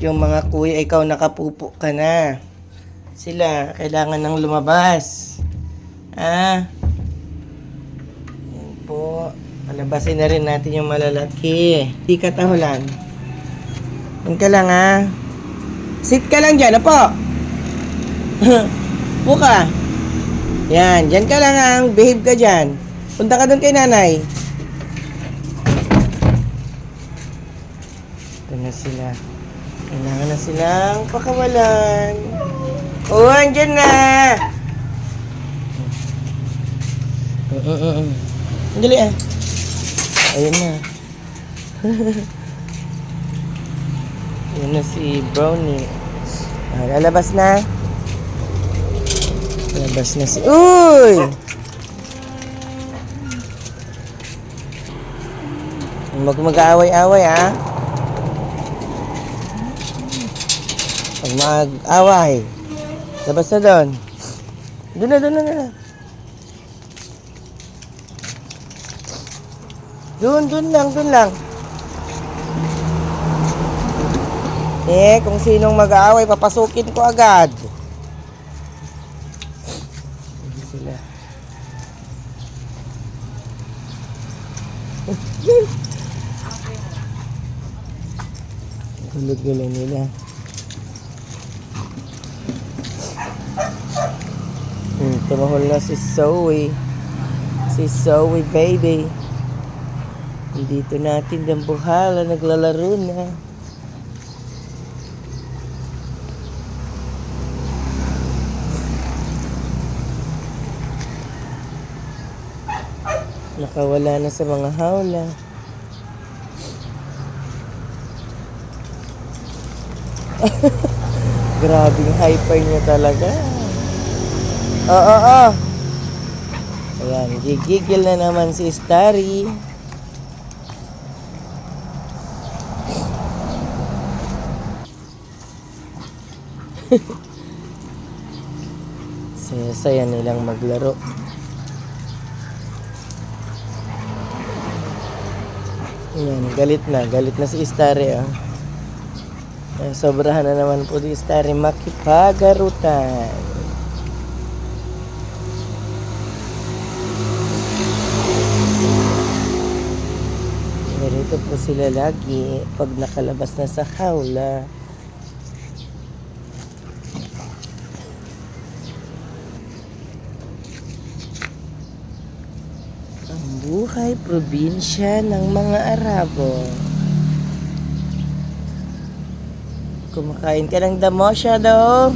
yung mga kuya, ikaw nakapupo ka na. Sila, kailangan ng lumabas. Yan po. Palabasin na rin natin yung malalaki. Di ka tahulan. Yan ka lang Sit ka lang dyan, apo. Buka. Yan, dyan ka lang behave ka dyan. Punta ka doon kay nanay. Ito na sila. Kailangan na silang pakawalan. Andyan na. Dali Ayun na. Ayun na si Brownie. Lalabas na. Lalabas na si... Uy! Mag-away-away Pag mag-away. Labas na doon. Doon na. Doon lang. Kung sinong mag-aaway, papasukin ko agad. Hindi sila. Gulo-gulo nila. Tumahol na si Zoe. Si Zoe, baby. Dito natin dambuhala, naglalaro na. Nakawala na sa mga hawla. Grabing hyper niya talaga. Oo. Ayan, gigigil na naman si Starry. Saya nilang maglaro. Ayan, galit na si Starry sobrahan na naman po si Starry makipagarutan. Ganito po sila lagi pag nakalabas na sa hawla. Ang buhay probinsya ng mga Arabo. Kumakain ka ng damo siya daw.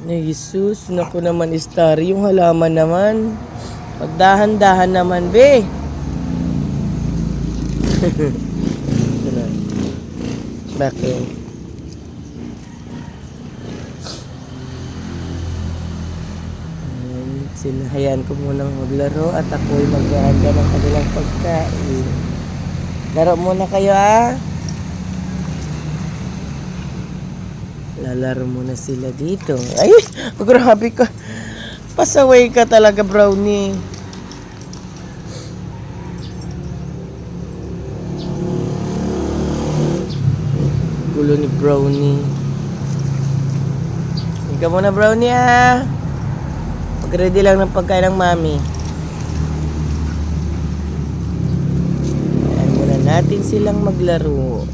Jesus, naku naman Starry, yung halaman naman. Pagdahan-dahan naman, be. Bakit? Sinahayan ko munang maglaro at ako'y maghahanda ng kanilang pagkain. Laro muna kayo Lalaro muna sila dito. Ay, grabe ka. Pasaway ka talaga, Brownie. Gulo ni Brownie. Ikaw muna, Brownie Mag-ready lang ng pagkain ng mami. Ayan muna natin silang maglaro.